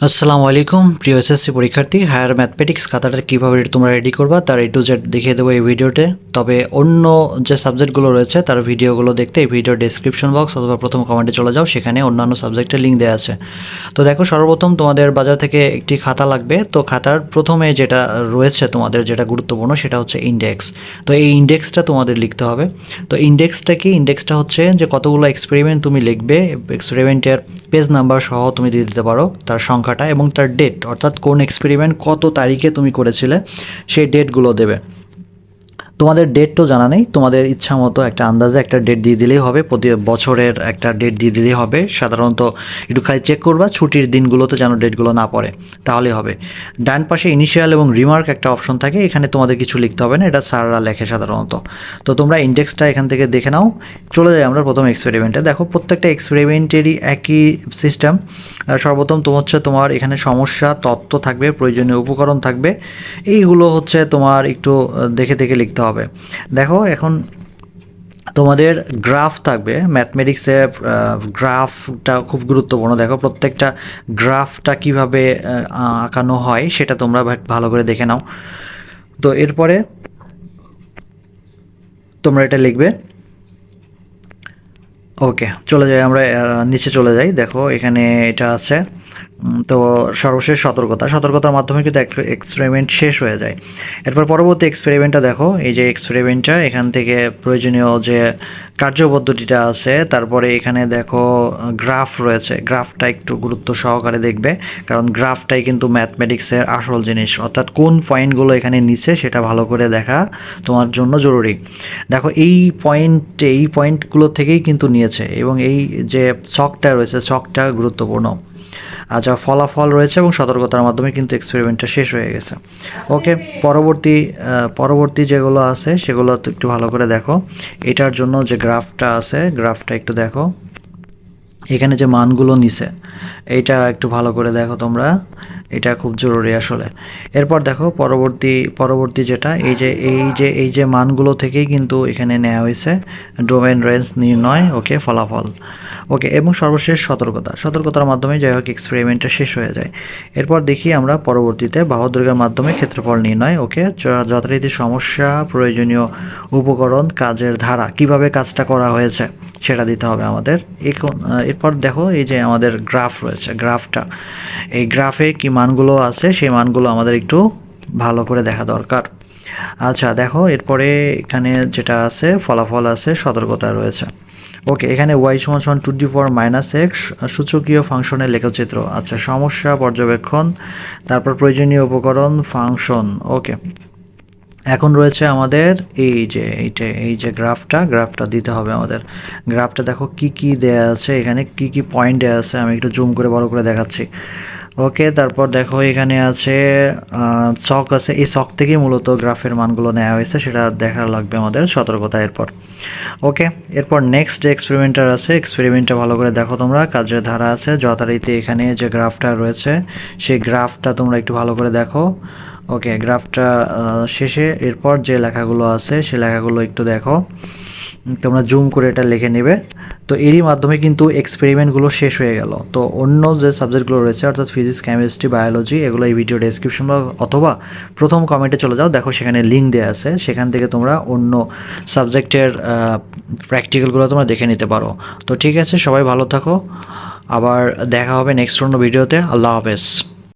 আসসালামু আলাইকুম প্রিয় এসএসসি পরীক্ষার্থী। হায়ার ম্যাথমেটিক্স খাতাটা কীভাবে তোমরা রেডি করবা তার A to Z দেখিয়ে দেবো এই ভিডিওতে। তবে অন্য যে সাবজেক্টগুলো রয়েছে তার ভিডিওগুলো দেখতে এই ভিডিওর ডেসক্রিপশন বক্স অথবা প্রথম কমেন্টে চলে যাও, সেখানে অন্যান্য সাবজেক্টের লিঙ্ক দেওয়া আছে। তো দেখো, সর্বপ্রথম তোমাদের বাজার থেকে একটি খাতা লাগবে। তো খাতার প্রথমে যেটা রয়েছে তোমাদের যেটা গুরুত্বপূর্ণ সেটা হচ্ছে ইন্ডেক্স। তো এই ইন্ডেক্সটা তোমাদের লিখতে হবে। তো ইন্ডেক্সটা কি? ইন্ডেক্সটা হচ্ছে যে কতগুলো এক্সপেরিমেন্ট তুমি লিখবে, এক্সপেরিমেন্টের পেজ নাম্বার সহ তুমি দিয়ে দিতে পারো, তার সংখ্যাটা এবং তার ডেট, অর্থাৎ কোন এক্সপেরিমেন্ট কত তারিখে তুমি করেছিলে সেই ডেটগুলো দেবে। তোমাদের ডেট তো জানা নেই, তোমাদের ইচ্ছা মতো একটা আন্দাজে একটা ডেট দিয়ে দিলেই হবে, প্রতি বছরের একটা ডেট দিয়ে দিলেই হবে। সাধারণত একটু খালি চেক করবা ছুটির দিনগুলোতে যেন ডেটগুলো না পড়ে, তাহলেই হবে। ডান পাশে ইনিশিয়াল এবং রিমার্ক একটা অপশন থাকে, এখানে তোমাদের কিছু লিখতে হবে না, এটা স্যাররা লেখে সাধারণত। তো তোমরা ইন্ডেক্সটা এখান থেকে দেখে নাও। চলে যাই আমরা প্রথম এক্সপেরিমেন্টে। দেখো, প্রত্যেকটা এক্সপেরিমেন্টেরই একই সিস্টেম। সর্বপ্রথম তোমার এখানে সমস্যা, তত্ত্ব থাকবে, প্রয়োজনীয় উপকরণ থাকবে। এইগুলো হচ্ছে তোমার একটু দেখে দেখে লিখতে হবে। দেখো, এখন তোমাদের গ্রাফ থাকবে। ম্যাথমেটিক্সে গ্রাফটা খুব গুরুত্বপূর্ণ। দেখো, প্রত্যেকটা গ্রাফটা কিভাবে আঁকানো হয় সেটা তোমরা ভালো করে দেখে নাও। তো এরপরে তোমরা এটা লিখবে। ওকে, চলে যাই আমরা নিচে চলে যাই। দেখো, এখানে এটা আছে। তো সর্বশেষ সতর্কতার মাধ্যমে কিন্তু এক্সপেরিমেন্ট শেষ হয়ে যায়। এরপর পরবর্তী এক্সপেরিমেন্টটা দেখো, এই যে এক্সপেরিমেন্টটা, এখান থেকে প্রয়োজনীয় যে কার্যপদ্ধতিটা আছে, তারপরে এখানে দেখো গ্রাফ রয়েছে। গ্রাফটা একটু গুরুত্ব সহকারে দেখবে, কারণ গ্রাফটাই কিন্তু ম্যাথমেটিক্সের আসল জিনিস, অর্থাৎ কোন পয়েন্টগুলো এখানে নিচে সেটা ভালো করে দেখা তোমার জন্য জরুরি। দেখো, এই পয়েন্টগুলো থেকেই কিন্তু নিয়েছে, এবং এই যে ছকটা রয়েছে ছকটা গুরুত্বপূর্ণ। আচ্ছা, ফলাফল রয়েছে এবং সতর্কতার মাধ্যমে কিন্তু এক্সপেরিমেন্টটা শেষ হয়ে গেছে। ওকে, পরবর্তী যেগুলো আছে সেগুলো তো একটু ভালো করে দেখো। এটার জন্য যে গ্রাফটা আছে, গ্রাফটা একটু দেখো, এখানে যে মানগুলো নিছে এইটা একটু ভালো করে দেখো তোমরা, এটা খুব জরুরি আসলে। এরপর দেখো পরবর্তী যেটা, এই যে মানগুলো থেকেই কিন্তু এখানে নেওয়া হয়েছে ডোমেন রেঞ্জ নির্ণয়। ওকে, ফলাফল। ওকে, এবং সর্বশেষ সতর্কতার মাধ্যমে যাই হোক এক্সপেরিমেন্টটা শেষ হয়ে যায়। এরপর দেখি আমরা পরবর্তীতে বাহুর দৈর্ঘ্যের মাধ্যমে ক্ষেত্রফল নির্ণয়। ওকে, যথারীতি সমস্যা, প্রয়োজনীয় উপকরণ, কাজের ধারা, কিভাবে কাজটা করা হয়েছে সেটা দিতে হবে আমাদের। এরপর দেখো, এই যে আমাদের গ্রাফ রয়েছে, গ্রাফটা, এই গ্রাফে কি মানগুলো আছে সেই মানগুলো আমাদের একটু ভালো করে দেখা দরকার। আচ্ছা, দেখো, এরপরে এখানে যেটা আছে ফলাফল আছে, সতর্কতা রয়েছে। ওকে, এখানে y = 2^-x সূচকীয় ফাংশনের লেখচিত্র। আচ্ছা, সমস্যা, পর্যবেক্ষণ, তারপর প্রয়োজনীয় উপকরণ, ফাংশন। ওকে, এখন রয়েছে আমাদের এই যে গ্রাফটা দিতে হবে আমাদের। গ্রাফটা দেখো কি দেয়া আছে, এখানে কি পয়েন্ট দেয়া আছে, আমি একটু জুম করে বড় করে দেখাচ্ছি। ওকে, তারপর দেখো এখানে আছে ছক আছে, এই ছক থেকেই মূলত গ্রাফের মানগুলো নেওয়া হয়েছে, সেটা দেখা লাগবে আমাদের, সতর্কতা। ওকে, এরপর নেক্সট যে এক্সপেরিমেন্টটা ভালো করে দেখো তোমরা, কাজের ধারা আছে, যথারীতি এখানে যে গ্রাফটা রয়েছে সেই গ্রাফটা তোমরা একটু ভালো করে দেখো। ওকে, গ্রাফটা শেষে এরপর যে লেখাগুলো আছে সেই লেখাগুলো একটু দেখো, তোমরা জুম করে এটা লিখে নেবে। তো এরই মাধ্যমে কিন্তু এক্সপেরিমেন্টগুলো শেষ হয়ে গেল। তো অন্য যে সাবজেক্টগুলো রয়েছে অর্থাৎ ফিজিক্স, কেমিস্ট্রি, বায়োলজি, এগুলো এই ভিডিও ডেসক্রিপশন অথবা প্রথম কমেন্টে চলে যাও, দেখো সেখানে লিঙ্ক দেওয়া আছে, সেখান থেকে তোমরা অন্য সাবজেক্টের প্র্যাকটিক্যালগুলো তোমরা দেখে নিতে পারো। তো ঠিক আছে, সবাই ভালো থাকো, আবার দেখা হবে নেক্সট অন্য ভিডিওতে। আল্লাহ হাফেজ।